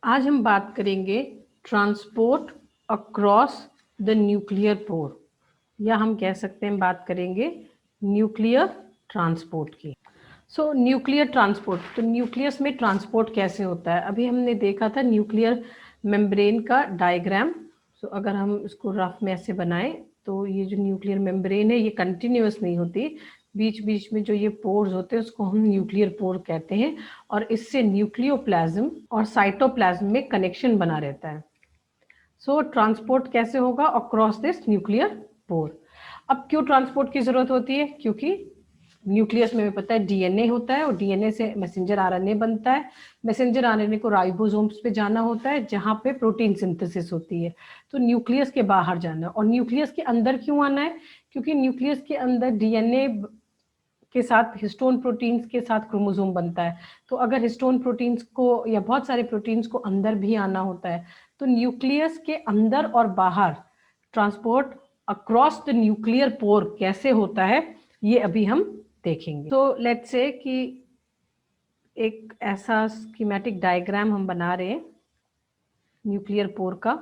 आज हम बात करेंगे transport across the nuclear pore, या हम कह सकते हैं बात करेंगे न्यूक्लियर ट्रांसपोर्ट की। न्यूक्लियर ट्रांसपोर्ट, तो न्यूक्लियस में ट्रांसपोर्ट कैसे होता है? अभी हमने देखा था न्यूक्लियर मेम्ब्रेन का डायग्राम। अगर हम इसको रफ में ऐसे बनाएं तो ये जो न्यूक्लियर मेम्ब्रेन है ये कंटिन्यूअस नहीं होती, बीच बीच में जो ये पोर्स होते हैं उसको हम न्यूक्लियर पोर कहते हैं, और इससे न्यूक्लियोप्लाज्म और साइटोप्लाज्म में कनेक्शन बना रहता है। ट्रांसपोर्ट कैसे होगा? Across this nuclear pore. अब क्यों ट्रांसपोर्ट की जरूरत होती है? क्योंकि न्यूक्लियस में हमें पता है डीएनए होता है, और डीएनए से मैसेंजर आरएनए बनता है। मैसेंजर आरएनए को राइबोसोम्स पे जाना होता है जहां पे प्रोटीन सिंथेसिस होती है। तो न्यूक्लियस के बाहर जाना है। और न्यूक्लियस के अंदर क्यों आना है? क्योंकि न्यूक्लियस के अंदर डीएनए के साथ हिस्टोन प्रोटीन्स के साथ क्रोमोसोम बनता है। तो अगर हिस्टोन प्रोटीन्स को या बहुत सारे प्रोटीन्स को अंदर भी आना होता है, तो न्यूक्लियस के अंदर और बाहर transport across the nuclear pore कैसे होता है, ये अभी हम देखेंगे। तो लेट्स से कि एक ऐसा स्कीमेटिक डायग्राम हम बना रहे हैं न्यूक्लियर पोर का।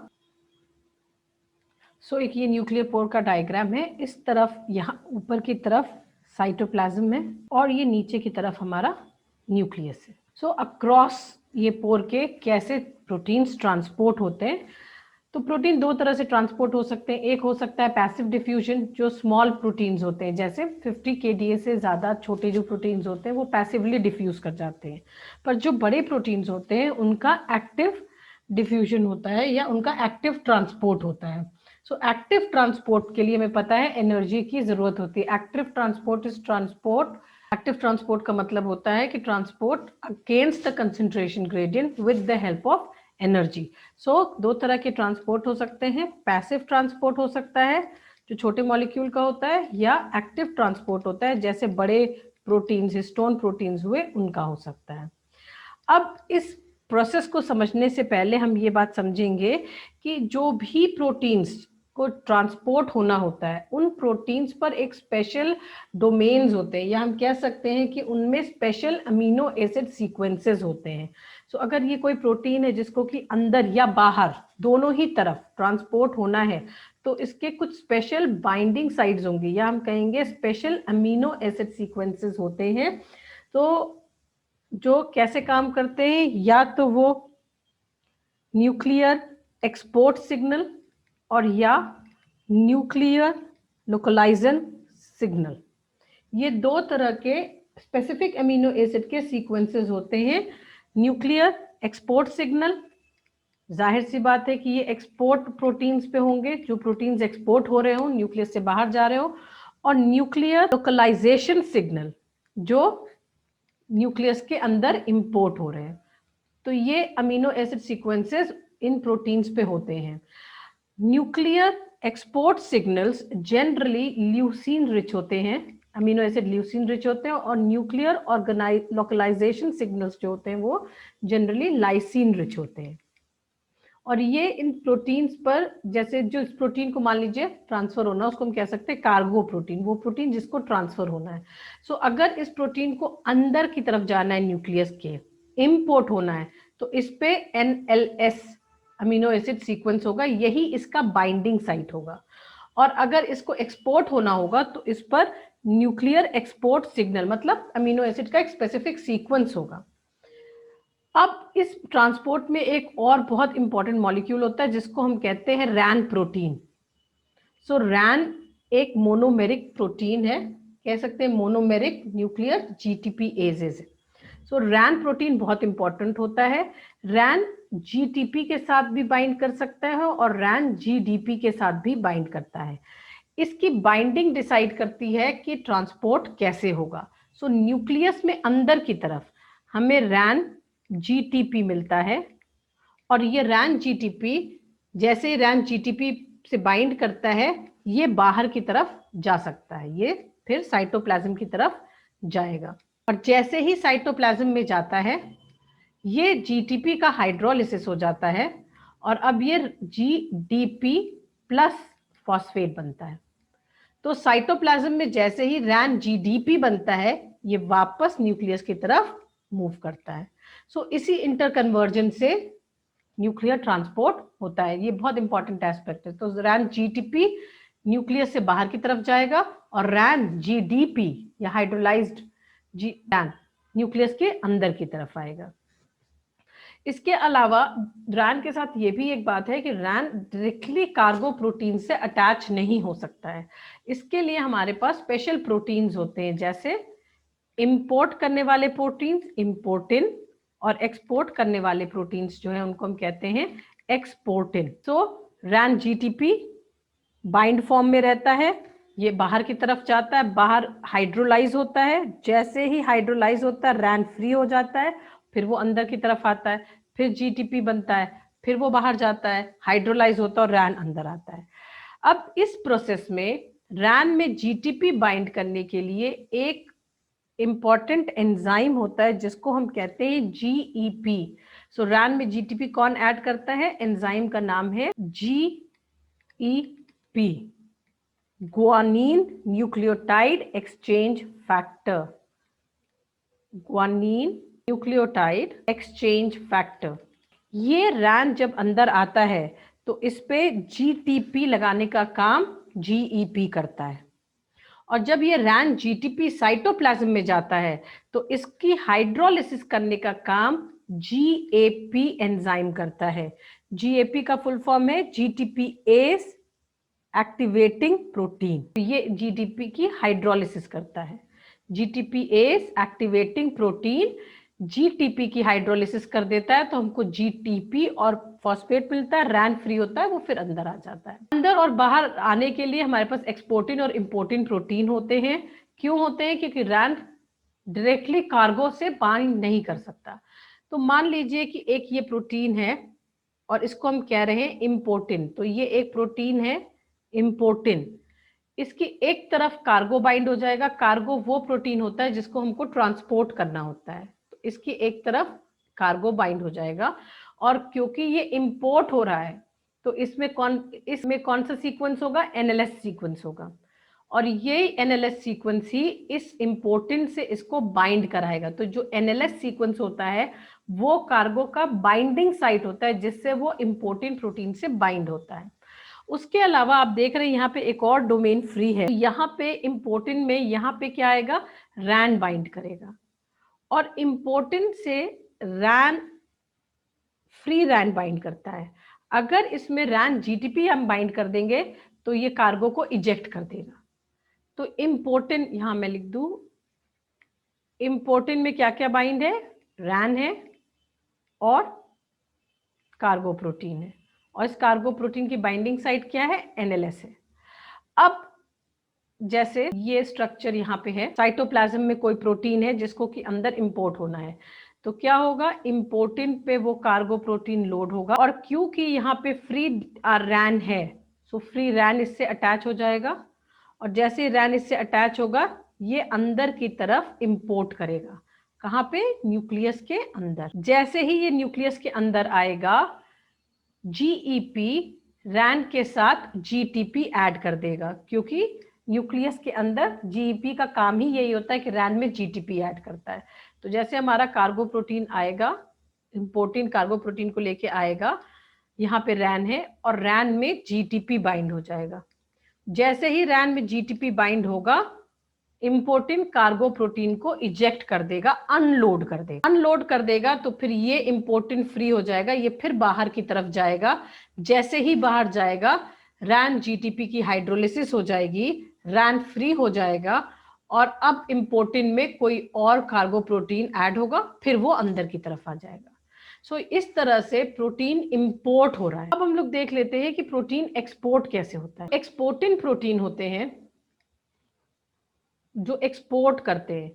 एक ये न्यूक्लियर पोर का डायग्राम है। इस तरफ यहाँ ऊपर की तरफ साइटोप्लाज्म है और ये नीचे की तरफ हमारा न्यूक्लियस है। अक्रॉस ये पोर के कैसे प्रोटीन्स ट्रांसपोर्ट होते हैं? तो प्रोटीन दो तरह से ट्रांसपोर्ट हो सकते हैं। एक हो सकता है पैसिव डिफ्यूजन, जो स्मॉल प्रोटीन्स होते हैं, जैसे 50 kDa से ज़्यादा छोटे जो प्रोटीन्स होते हैं वो पैसिवली डिफ्यूज कर जाते हैं। पर जो बड़े प्रोटीन्स होते हैं उनका एक्टिव डिफ्यूजन होता है या उनका एक्टिव ट्रांसपोर्ट होता है। एक्टिव ट्रांसपोर्ट के लिए हमें पता है एनर्जी की जरूरत होती है। Active transport is transport, active transport का मतलब होता है कि transport against the concentration gradient with the help of energy. दो तरह के ट्रांसपोर्ट हो सकते हैं। पैसिव ट्रांसपोर्ट हो सकता है जो छोटे मॉलिक्यूल का होता है, या एक्टिव ट्रांसपोर्ट होता है जैसे बड़े प्रोटीन्स, हिस्टोन प्रोटीन्स हुए, उनका हो सकता है। अब इस प्रोसेस को समझने से पहले हम ये बात समझेंगे कि जो भी प्रोटीन्स को ट्रांसपोर्ट होना होता है उन प्रोटीन्स पर एक स्पेशल डोमेन्स होते हैं, या हम कह सकते हैं कि उनमें स्पेशल अमीनो एसिड सीक्वेंसेस होते हैं। अगर ये कोई प्रोटीन है जिसको कि अंदर या बाहर दोनों ही तरफ ट्रांसपोर्ट होना है, तो इसके कुछ स्पेशल बाइंडिंग साइट्स होंगी, या हम कहेंगे स्पेशल अमीनो एसिड सीक्वेंसेस होते हैं। तो जो कैसे काम करते हैं, या तो वो न्यूक्लियर एक्सपोर्ट सिग्नल और या न्यूक्लियर लोकलाइजन सिग्नल, ये दो तरह के स्पेसिफिक अमीनो एसिड के सीक्वेंसेस होते हैं। न्यूक्लियर एक्सपोर्ट सिग्नल, जाहिर सी बात है कि ये एक्सपोर्ट प्रोटीन्स पे होंगे, जो प्रोटीन्स एक्सपोर्ट हो रहे हो, न्यूक्लियस से बाहर जा रहे हो। और न्यूक्लियर लोकलाइजेशन सिग्नल, जो न्यूक्लियस के अंदर इंपोर्ट हो रहे हैं। तो ये अमीनो एसिड सीक्वेंसेस इन प्रोटीन्स पे होते हैं। Nuclear export signals generally leucine rich होते हैं, अमीनो एसिड ल्यूसीन रिच होते हैं, और न्यूक्लियर लोकलाइजेशन सिग्नल्स जो होते हैं वो जनरली लाइसिन रिच होते हैं। और ये इन प्रोटीन्स पर, जैसे जो इस प्रोटीन को मान लीजिए ट्रांसफर होना, उसको हम कह सकते हैं कार्गो प्रोटीन, वो प्रोटीन जिसको ट्रांसफर होना है। अगर इस प्रोटीन को अंदर की तरफ जाना है, न्यूक्लियस के इंपोर्ट होना है, तो इस पे NLS अमीनो एसिड सीक्वेंस होगा, यही इसका बाइंडिंग साइट होगा। और अगर इसको एक्सपोर्ट होना होगा तो इस पर न्यूक्लियर एक्सपोर्ट सिग्नल, मतलब अमीनो एसिड का एक स्पेसिफिक सीक्वेंस होगा। अब इस ट्रांसपोर्ट में एक और बहुत इंपॉर्टेंट मॉलिक्यूल होता है जिसको हम कहते हैं रैन प्रोटीन। रैन एक मोनोमेरिक प्रोटीन है, कह सकते हैं मोनोमेरिक न्यूक्लियर GTPases है। रैन प्रोटीन बहुत इंपॉर्टेंट होता है। रैन GTP के साथ भी बाइंड कर सकता है और रैन GDP के साथ भी बाइंड करता है। इसकी बाइंडिंग डिसाइड करती है कि ट्रांसपोर्ट कैसे होगा। न्यूक्लियस में अंदर की तरफ हमें रैन GTP मिलता है, और ये रैन GTP जैसे रैन GTP से बाइंड करता है, ये बाहर की तरफ जा सकता है, ये फिर साइटोप्लाज्म की तरफ जाएगा। और जैसे ही साइटोप्लाज्म में जाता है, ये GTP का हाइड्रोलिसिस हो जाता है, और अब ये GDP प्लस फॉस्फेट बनता है। तो साइटोप्लाज्म में जैसे ही रैन GDP बनता है, ये वापस न्यूक्लियस की तरफ मूव करता है। इसी इंटरकन्वर्जन से न्यूक्लियर ट्रांसपोर्ट होता है। ये बहुत इंपॉर्टेंट एस्पेक्ट है। तो रैन जीटीपी न्यूक्लियस से बाहर की तरफ जाएगा और रैन जीडीपी या हाइड्रोलाइज्ड रैन न्यूक्लियस के अंदर की तरफ आएगा। इसके अलावा रैन के साथ ये भी एक बात है कि रैन डायरेक्टली कार्गो प्रोटीन से अटैच नहीं हो सकता है। इसके लिए हमारे पास स्पेशल प्रोटीन्स होते हैं, जैसे इंपोर्ट करने वाले प्रोटीन्स इंपोर्टिन और एक्सपोर्ट करने वाले प्रोटीन्स जो है उनको हम कहते हैं एक्सपोर्टिन। तो रैन जीटीपी बाइंड फॉर्म में रहता है, ये बाहर की तरफ जाता है, बाहर हाइड्रोलाइज होता है। जैसे ही हाइड्रोलाइज होता है रैन फ्री हो जाता है, फिर वो अंदर की तरफ आता है, फिर जीटीपी बनता है, फिर वो बाहर जाता है, हाइड्रोलाइज होता है और रैन अंदर आता है। अब इस प्रोसेस में रैन में जीटीपी बाइंड करने के लिए एक इंपॉर्टेंट एंजाइम होता है जिसको हम कहते हैं जीईपी। सो रैन में जीटीपी कौन ऐड करता है? एंजाइम का नाम है GEP, guanine nucleotide exchange factor. Guanine nucleotide exchange factor. ये रैन जब अंदर आता है तो इस पे जीटीपी लगाने का काम जीईपी करता है, और जब ये रैन जीटीपी साइटोप्लाज्म में जाता है तो इसकी हाइड्रोलिसिस करने का काम जीएपी एंजाइम करता है। जीएपी का फुल फॉर्म है जीटीपीएस एक्टिवेटिंग प्रोटीन। ये जीटीपी की हाइड्रोलिसिस करता है। जीटीपीएस एक्टिवेटिंग प्रोटीन जीटीपी की हाइड्रोलिसिस कर देता है, तो हमको जीटीपी और फॉस्फेट मिलता है, रैन फ्री होता है, वो फिर अंदर आ जाता है। अंदर और बाहर आने के लिए हमारे पास एक्सपोर्टिन और इंपोर्टिन प्रोटीन होते हैं। क्यों होते हैं? क्योंकि रैन डायरेक्टली कार्गो से बाइंड नहीं कर सकता। तो मान लीजिए कि एक ये प्रोटीन है और इसको हम कह रहे हैं इंपोर्टिन। तो ये एक प्रोटीन है इंपोर्टिन, इसकी एक तरफ कार्गो बाइंड हो जाएगा। कार्गो वो प्रोटीन होता है जिसको हमको ट्रांसपोर्ट करना होता है, तो इसकी एक तरफ कार्गो बाइंड हो जाएगा। और क्योंकि ये इंपोर्ट हो रहा है तो इसमें कौन सा सीक्वेंस होगा? एनएलएस सीक्वेंस होगा, और ये एनएलएस सीक्वेंस ही इस इंपोर्टिन से इसको बाइंड कराएगा। तो जो एनएलएस सीक्वेंस होता है वो कार्गो का बाइंडिंग साइट होता है, जिससे वो इंपोर्टिन प्रोटीन से बाइंड होता है। उसके अलावा आप देख रहे हैं यहाँ पे एक और डोमेन फ्री है। यहाँ पे इंपोर्टिन में यहाँ पे क्या आएगा? रैन बाइंड करेगा, और इंपोर्टिन से रैन फ्री रैन बाइंड करता है। अगर इसमें रैन जीटीपी हम बाइंड कर देंगे तो ये कार्गो को इजेक्ट कर देगा। तो इंपोर्टिन यहाँ मैं लिख दूं, इंपोर्टिन में क्या क्या बाइंड है? रैन है और कार्गो प्रोटीन है, और इस कार्गो प्रोटीन की बाइंडिंग साइट क्या है? एनएलएस है। अब जैसे ये स्ट्रक्चर यहाँ पे है, साइटोप्लाज्म में कोई प्रोटीन है जिसको कि अंदर इंपोर्ट होना है, तो क्या होगा? इंपोर्टिन पे वो कार्गो प्रोटीन लोड होगा, और क्योंकि यहाँ पे फ्री रैन है, सो फ्री रैन इससे अटैच हो जाएगा, और जैसे रैन इससे अटैच होगा ये अंदर की तरफ इंपोर्ट करेगा। कहाँ पे? न्यूक्लियस के अंदर। जैसे ही ये न्यूक्लियस के अंदर आएगा जीईपी रैन के साथ जीटीपी ऐड कर देगा, क्योंकि न्यूक्लियस के अंदर जीईपी का काम ही यही होता है कि रैन में जीटीपी ऐड करता है। तो जैसे हमारा कार्गो प्रोटीन आएगा, इंपोर्टिन कार्गो प्रोटीन को लेके आएगा, यहाँ पे रैन है और रैन में जीटीपी बाइंड हो जाएगा। जैसे ही रैन में जीटीपी बाइंड होगा इंपोर्टिन कार्गो प्रोटीन को इजेक्ट कर देगा, अनलोड कर देगा। अनलोड कर देगा तो फिर ये इंपोर्टिन फ्री हो जाएगा, ये फिर बाहर की तरफ जाएगा। जैसे ही बाहर जाएगा रैन जीटीपी की हाइड्रोलिसिस हो जाएगी, रैन फ्री हो जाएगा, और अब इंपोर्टिन में कोई और कार्गो प्रोटीन ऐड होगा, फिर वो अंदर की तरफ आ जाएगा। सो इस तरह से प्रोटीन इंपोर्ट हो रहा है। अब हम लोग देख लेते हैं कि प्रोटीन एक्सपोर्ट कैसे होता है। एक्सपोर्टिन प्रोटीन होते हैं जो एक्सपोर्ट करते हैं,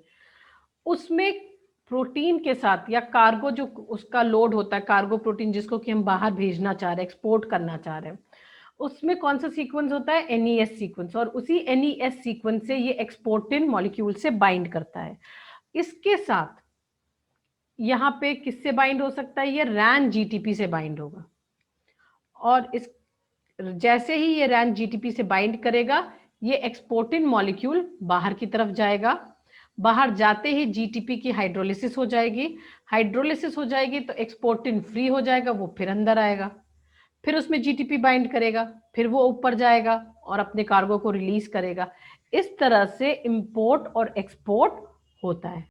उसमें प्रोटीन के साथ या कार्गो जो उसका लोड होता है, कार्गो प्रोटीन जिसको कि हम बाहर भेजना चाह रहे हैं, एक्सपोर्ट करना चाह रहे हैं, उसमें कौन सा सीक्वेंस होता है? एनईएस सीक्वेंस, और उसी एनईएस सीक्वेंस से ये एक्सपोर्टिन मॉलिक्यूल से बाइंड करता है। इसके साथ यहाँ पे किससे बाइंड हो सकता है? ये रैन जीटीपी से बाइंड होगा, और इस जैसे ही ये रैन जीटीपी से बाइंड करेगा ये एक्सपोर्टिन मॉलिक्यूल बाहर की तरफ जाएगा, बाहर जाते ही जीटीपी की हाइड्रोलिसिस हो जाएगी, हाइड्रोलिसिस हो जाएगी तो एक्सपोर्टिन फ्री हो जाएगा, वो फिर अंदर आएगा, फिर उसमें जीटीपी बाइंड करेगा, फिर वो ऊपर जाएगा और अपने कार्गो को रिलीज करेगा। इस तरह से इंपोर्ट और एक्सपोर्ट होता है।